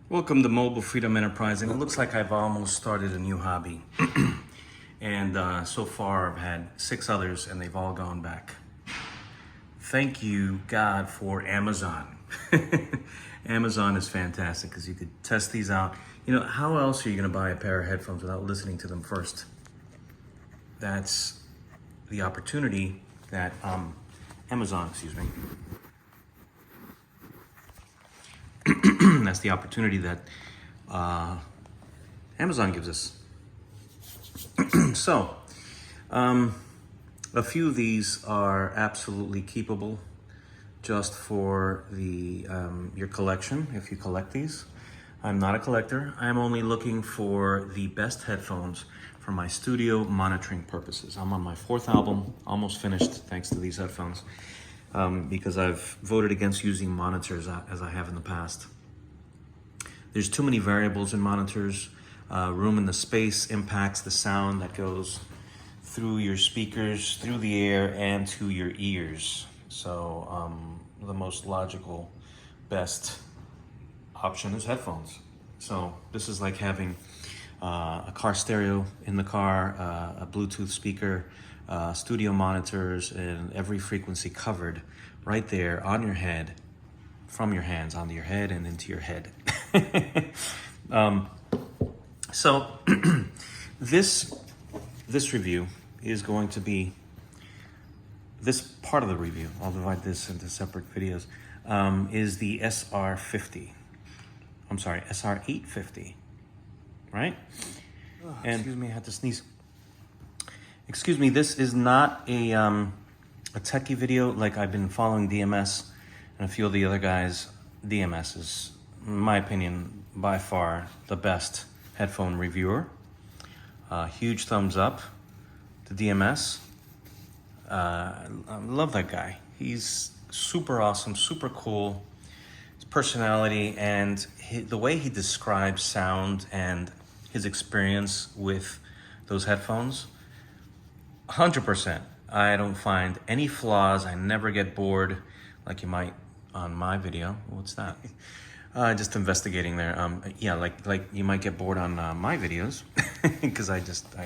Welcome to Mobile Freedom Enterprise, and it looks like I've almost started a new hobby. And so far I've had 6 others and they've all gone back. Thank you, God, for Amazon. Amazon is fantastic because you could test these out. You know, how else are you going to buy a pair of headphones without listening to them first? That's the opportunity that Amazon, that's the opportunity that Amazon gives us. So, a few of these are absolutely keepable just for the your collection, if you collect these. I'm not a collector. I'm only looking for the best headphones for my studio monitoring purposes. I'm on my 4th album, almost finished thanks to these headphones, because I've voted against using monitors as I have in the past. There's too many variables in monitors. Room in the space impacts the sound that goes through your speakers, through the air, and to your ears. So the most logical, best option is headphones. So this is like having a car stereo in the car, a Bluetooth speaker, studio monitors, and every frequency covered right there on your head, from your hands onto your head and into your head. So this review is going to be, this part of the review, I'll divide this into separate videos, is the SR850, right? Oh, and excuse me, I had to sneeze. Excuse me, this is not a techie video like I've been following DMS and a few of the other guys. DMS is, in my opinion, by far the best headphone reviewer. Huge thumbs up to DMS. I love that guy. He's super awesome, super cool. His personality and the way he describes sound and his experience with those headphones, 100%. I don't find any flaws. I never get bored like you might on my video. What's that? Just investigating there. Yeah, like you might get bored on my videos because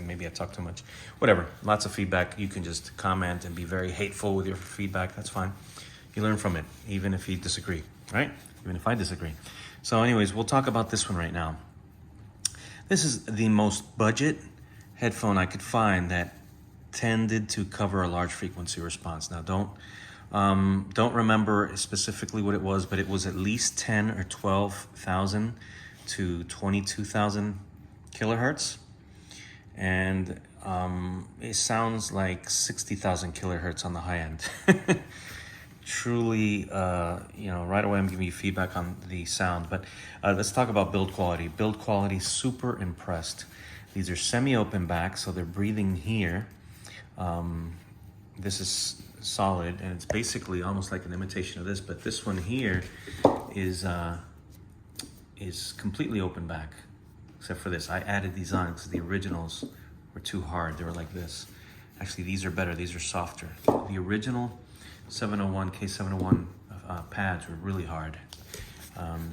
maybe I talk too much. Whatever. Lots of feedback. You can just comment and be very hateful with your feedback. That's fine. You learn from it, even if you disagree, right? Even if I disagree. So anyways, we'll talk about this one right now. This is the most budget headphone I could find that tended to cover a large frequency response. Now don't remember specifically what it was, but it was at least 10 or 12,000 to 22,000 kilohertz. And it sounds like 60,000 kilohertz on the high end. Truly, right away I'm giving you feedback on the sound, but let's talk about build quality. Build quality, super impressed. These are semi-open back, so they're breathing here. This is solid, and it's basically almost like an imitation of this, but this one here is completely open back, except for this. I added these on because the originals were too hard. They were like this. Actually, these are better. These are softer. The original 701, K701 pads were really hard.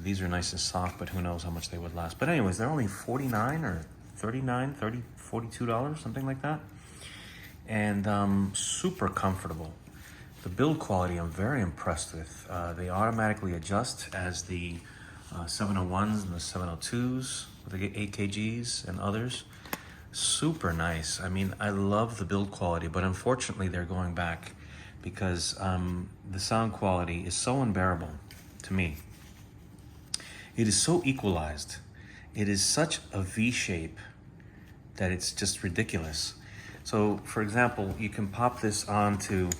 These are nice and soft, but who knows how much they would last. But anyways, they're only $49 or $42, something like that. And super comfortable. The build quality I'm very impressed with. They automatically adjust as the 701s and the 702s with the 8kgs and others. Super nice. I mean, I love the build quality, but unfortunately they're going back because the sound quality is so unbearable to me. It is so equalized. It is such a V shape that it's just ridiculous. So, for example, you can pop this onto,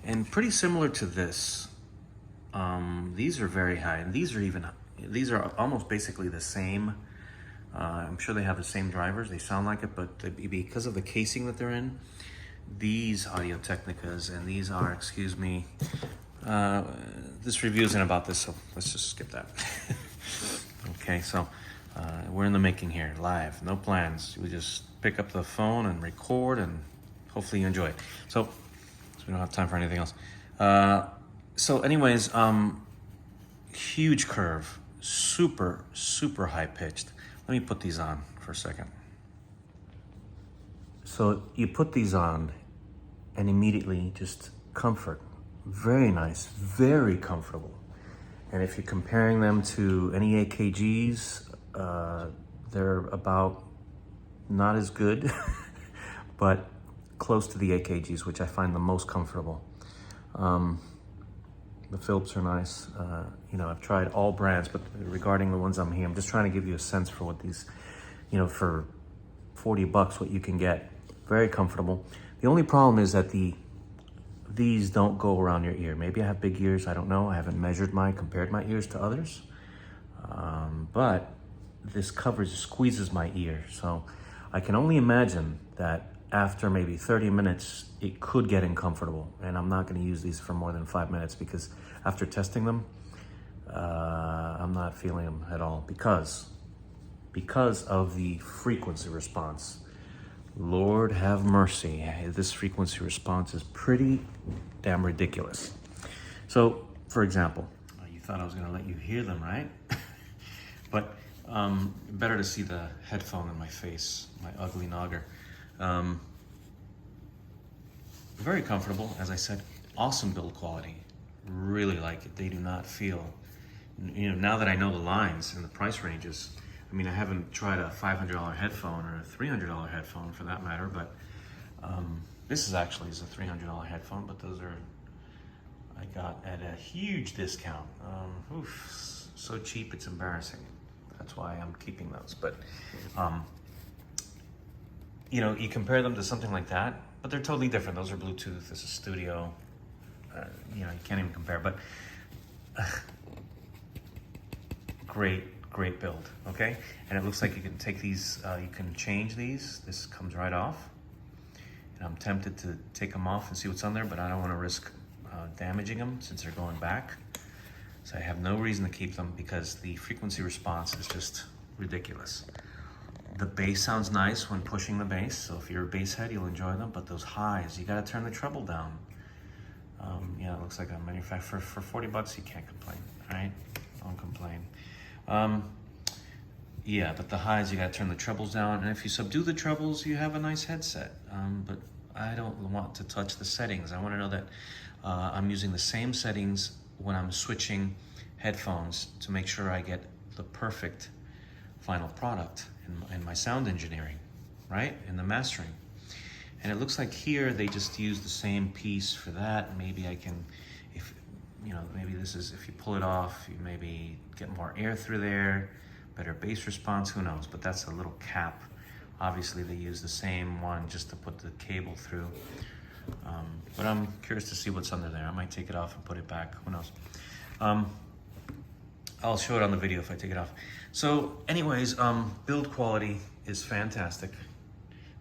and pretty similar to this, these are very high, and these are almost basically the same. I'm sure they have the same drivers, they sound like it, but because of the casing that they're in, these Audio Technicas, and these are, excuse me, this review isn't about this, so let's just skip that. Okay, so we're in the making here, live, no plans. We just pick up the phone and record, and hopefully you enjoy it. So we don't have time for anything else. So anyways, huge curve, super, super high pitched. Let me put these on for a second. So you put these on and immediately just comfort. Very nice, very comfortable. And if you're comparing them to any AKGs, they're about not as good, but close to the AKGs, which I find the most comfortable. The Philips are nice. You know, I've tried all brands, but regarding the ones I'm here, I'm just trying to give you a sense for what these, you know, for 40 bucks, what you can get. Very comfortable. The only problem is that these don't go around your ear. Maybe I have big ears, I don't know. I haven't compared my ears to others. But this coverage squeezes my ear. So I can only imagine that after maybe 30 minutes, it could get uncomfortable. And I'm not gonna use these for more than 5 minutes because after testing them, I'm not feeling them at all because of the frequency response. Lord have mercy. This frequency response is pretty damn ridiculous. So, for example, you thought I was gonna let you hear them, right? But better to see the headphone in my face, my ugly nogger. Very comfortable, as I said. Awesome build quality. Really like it. They do not feel, you know, now that I know the lines and the price ranges, I mean, I haven't tried a $500 headphone or a $300 headphone for that matter, but this is a $300 headphone, but those are, I got at a huge discount. So cheap, it's embarrassing. That's why I'm keeping those. But, you know, you compare them to something like that, but they're totally different. Those are Bluetooth, this is studio. You know, you can't even compare, but great build, okay? And it looks like you can take these, you can change these. This comes right off. And I'm tempted to take them off and see what's on there, but I don't want to risk damaging them since they're going back. So I have no reason to keep them because the frequency response is just ridiculous. The bass sounds nice when pushing the bass, so if you're a bass head, you'll enjoy them, but those highs, you gotta turn the treble down. Yeah, it looks like a manufacturer. For 40 bucks, you can't complain, all right? Don't complain. Yeah, but the highs, you gotta turn the trebles down, and if you subdue the trebles, you have a nice headset. But I don't want to touch the settings. I wanna know that I'm using the same settings when I'm switching headphones to make sure I get the perfect final product in my sound engineering, right? In the mastering. And it looks like here they just use the same piece for that. Maybe I can, if you know, maybe this is, if you pull it off, you maybe get more air through there, better bass response, who knows? But that's a little cap. Obviously they use the same one just to put the cable through. But I'm curious to see what's under there. I might take it off and put it back, who knows? I'll show it on the video if I take it off. So anyways, build quality is fantastic.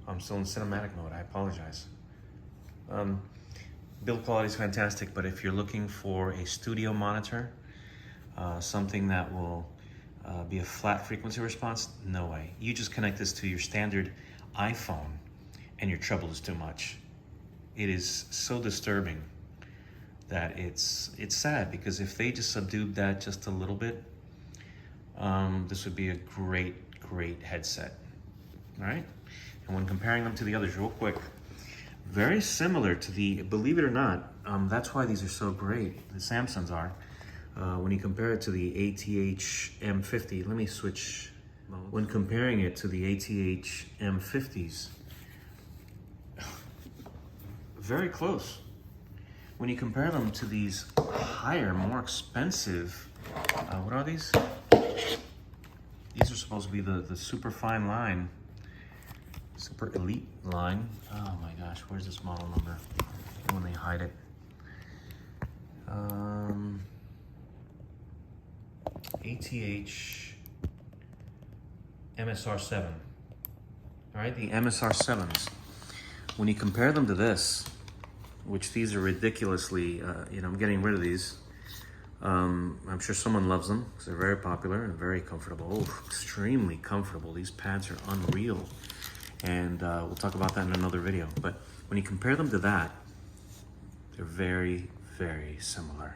I'm still in cinematic mode, I apologize. Build quality is fantastic, but if you're looking for a studio monitor, something that will be a flat frequency response, no way. You just connect this to your standard iPhone and your treble is too much. It is so disturbing that it's sad, because if they just subdued that just a little bit, this would be a great headset, all right? And when comparing them to the others, real quick, very similar to the, believe it or not, that's why these are so great, the Samsungs are. When you compare it to the Ath M50, let me switch modes. When comparing it to the Ath M50s, very close. When you compare them to these higher, more expensive, what are these? These are supposed to be the super fine line, super elite line. Oh my gosh, where's this model number? When they hide it. Ath Msr7. All right, the Msr7s. When you compare them to this, which these are ridiculously, you know, I'm getting rid of these. I'm sure someone loves them because they're very popular and very comfortable. Oh, extremely comfortable. These pads are unreal. And we'll talk about that in another video. But when you compare them to that, they're very similar.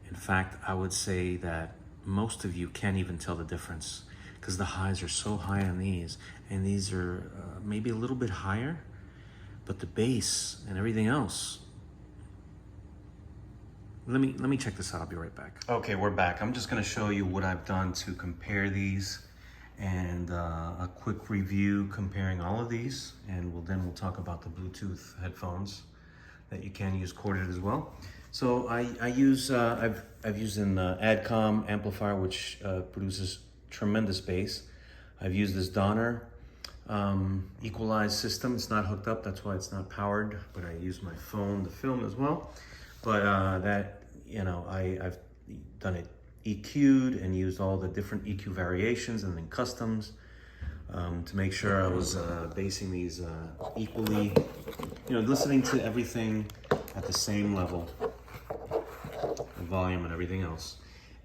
In fact, I would say that most of you can't even tell the difference because the highs are so high on these, and these are maybe a little bit higher, but the bass and everything else. Let me check this out. I'll be right back. Okay, we're back. I'm just gonna show you what I've done to compare these, and a quick review comparing all of these, and then we'll talk about the Bluetooth headphones that you can use corded as well. So I've used an Adcom amplifier, which produces tremendous bass. I've used this Donner equalized system. It's not hooked up, that's why it's not powered, but I use my phone to film as well. But I've done it EQ'd and used all the different EQ variations and then customs to make sure I was basing these equally, listening to everything at the same level, the volume and everything else.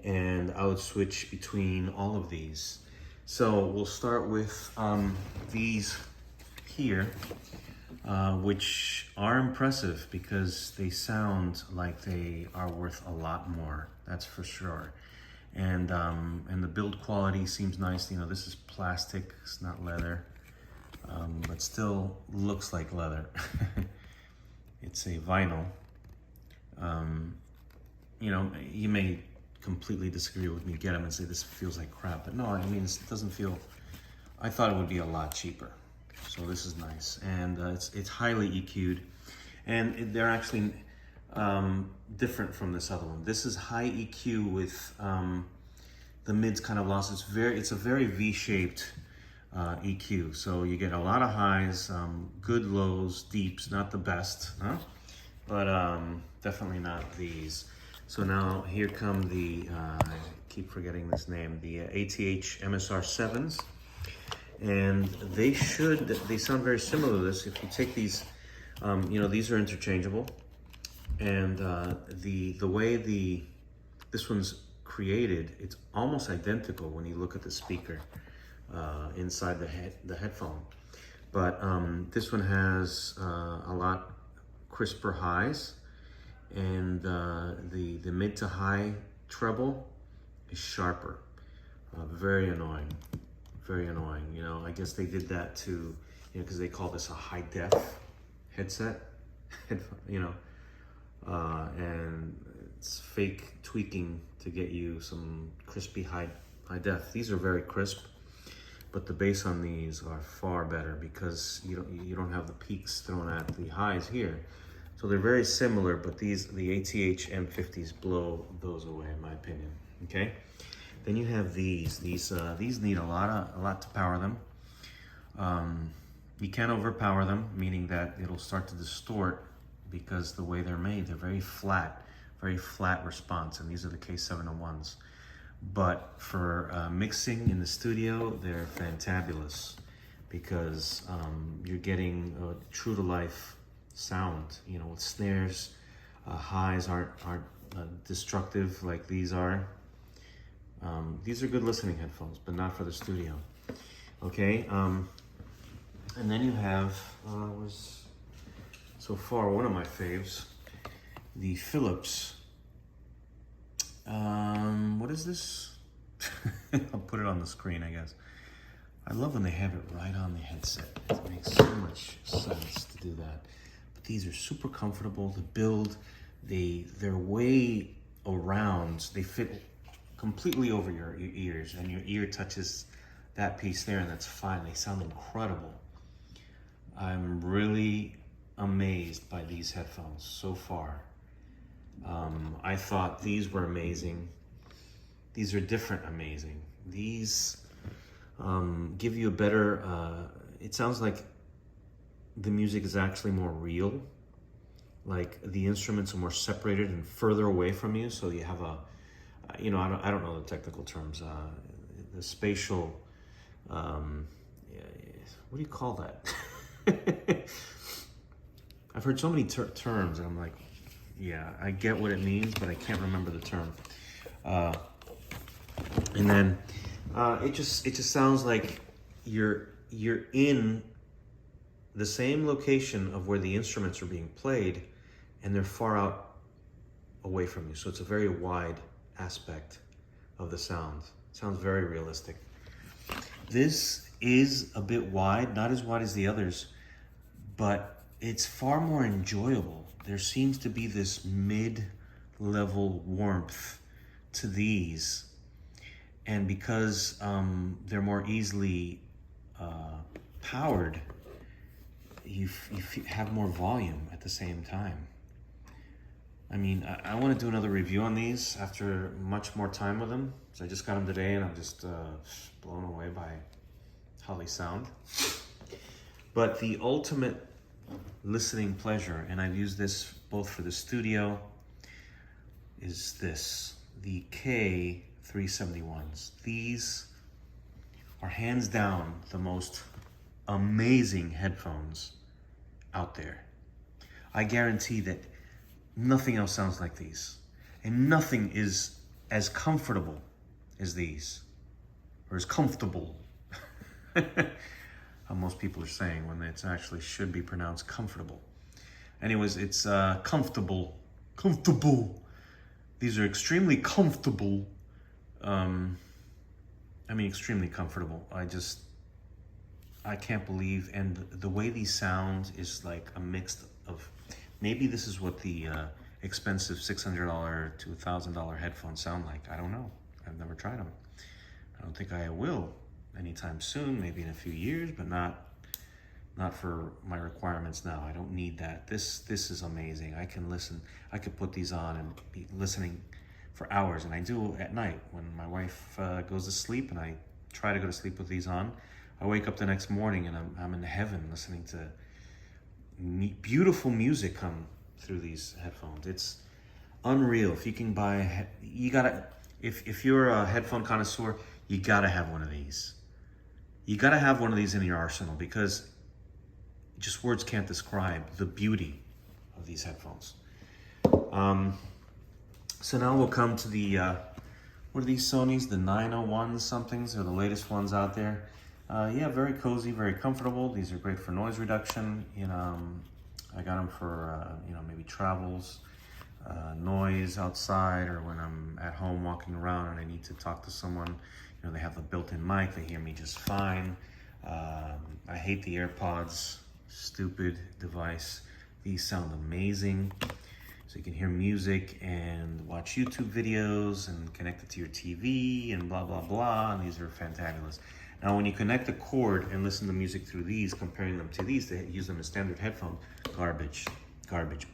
And I would switch between all of these. So we'll start with these here, which are impressive because they sound like they are worth a lot more, that's for sure. And the build quality seems nice. This is plastic, it's not leather, but still looks like leather. It's a vinyl. You may completely disagree with me, get them and say this feels like crap, but no, it doesn't feel, I thought it would be a lot cheaper. So this is nice, and it's highly EQ'd, and they're actually different from this other one. This is high EQ with the mids kind of lost. It's a very V-shaped EQ, so you get a lot of highs, good lows, deeps, not the best, huh? But definitely not these. So now here come the, I keep forgetting this name, the Ath Msr7s. And they sound very similar to this. If you take these, these are interchangeable. And the way this one's created, it's almost identical when you look at the speaker inside the headphone. But this one has a lot crisper highs, and the mid to high treble is sharper. Very annoying, very annoying. I guess they did that to, because they call this a high def headset, and it's fake tweaking to get you some crispy high def. These are very crisp, but the bass on these are far better because you don't have the peaks thrown at the highs here. So they're very similar, but the Ath M50s blow those away, in my opinion. Okay. Then you have these. These need a lot to power them. You can't overpower them, meaning that it'll start to distort because the way they're made, they're very flat response, and these are the K701s. But for mixing in the studio, they're fantabulous because you're getting a true to life sound, with snares. Highs aren't destructive like these are. These are good listening headphones, but not for the studio. Okay, and then you have, was so far one of my faves, the Philips. What is this? I'll put it on the screen, I guess. I love when they have it right on the headset. It makes so much sense to do that. But these are super comfortable to build. They're way around. They fit completely over your ears, and your ear touches that piece there, and that's fine. They sound incredible. I'm really amazed by these headphones so far. I thought these were amazing. These are different amazing. These give you a better, it sounds like the music is actually more real. Like the instruments are more separated and further away from you, so you have a, I don't know the technical terms, the spatial, what do you call that? I've heard so many terms, and I'm like, yeah, I get what it means, but I can't remember the term. And then it just sounds like you're in the same location of where the instruments are being played, and they're far out away from you. So it's a very wide aspect of the sound. It sounds very realistic. This is a bit wide, not as wide as the others, but it's far more enjoyable. There seems to be this mid-level warmth to these. And because they're more easily powered, you have more volume at the same time. I mean, I want to do another review on these after much more time with them. So I just got them today and I'm just blown away by how they sound. But the ultimate listening pleasure, and I've used this both for the studio, is this, the K371s. These are hands down the most amazing headphones out there. I guarantee that nothing else sounds like these, and nothing is as comfortable as these, or as comfortable. How most people are saying when it actually should be pronounced comfortable. Anyways, it's comfortable. These are extremely comfortable. Extremely comfortable. I can't believe, and the way these sound is like a mix of, maybe this is what the expensive $600 to $1,000 headphones sound like. I don't know. I've never tried them. I don't think I will anytime soon, maybe in a few years, but not for my requirements now. I don't need that. This is amazing. I can listen. I could put these on and be listening for hours, and I do at night when my wife goes to sleep, and I try to go to sleep with these on. I wake up the next morning and I'm in heaven listening to beautiful music come through these headphones. It's unreal. If you can buy, you gotta, if you're a headphone connoisseur, you gotta have one of these. You gotta have one of these in your arsenal, because just words can't describe the beauty of these headphones. So now we'll come to the, what are these Sonys? The 901 somethings, they're the latest ones out there. Yeah, very cozy, very comfortable. These are great for noise reduction. I got them for, maybe travels, noise outside, or when I'm at home walking around and I need to talk to someone. They have the built-in mic, they hear me just fine. I hate the AirPods, stupid device. These sound amazing. So you can hear music and watch YouTube videos and connect it to your TV and blah, blah, blah. And these are fantabulous. Now, when you connect the cord and listen to music through these, comparing them to these, they use them as standard headphones. Garbage,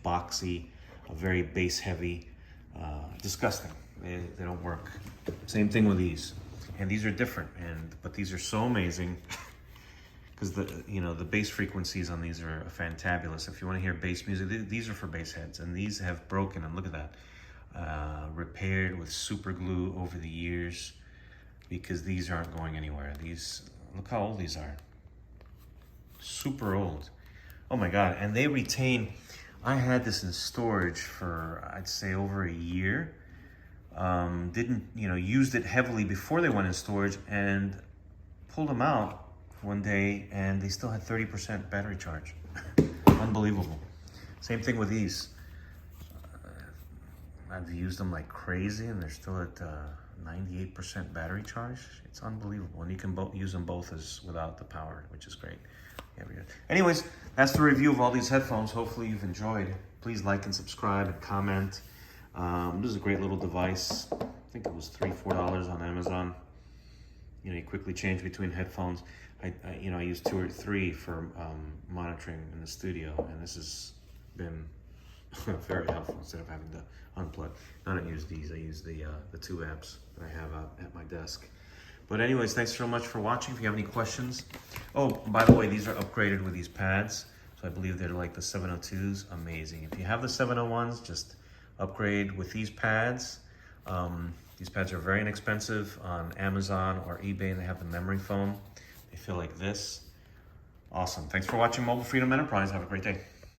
boxy, very bass heavy, disgusting. They don't work. Same thing with these. And these are different, but these are so amazing because the bass frequencies on these are fantabulous. If you want to hear bass music, these are for bass heads, and these have broken, and look at that, repaired with super glue over the years, because these aren't going anywhere. These, look how old these are. Super old. Oh my God, and they retain, I had this in storage for, I'd say, over a year. Used it heavily before they went in storage, and pulled them out one day and they still had 30% battery charge. Unbelievable. Same thing with these. I've used them like crazy and they're still at 98% battery charge. It's unbelievable. And you can use them both as without the power, which is great. Yeah, anyways, that's the review of all these headphones. Hopefully you've enjoyed. Please like and subscribe and comment. This is a great little device. I think it was $3-4 on Amazon. You quickly change between headphones. I use 2 or 3 for monitoring in the studio, and this has been very helpful instead of having to unplug. I don't use these. I use the 2 amps that I have out at my desk. But anyways, thanks so much for watching. If you have any questions. Oh, by the way, these are upgraded with these pads. So I believe they're like the 702s. Amazing. If you have the 701s, just upgrade with these pads. These pads are very inexpensive on Amazon or eBay, and they have the memory foam. They feel like this. Awesome. Thanks for watching Mobile Freedom Enterprise. Have a great day.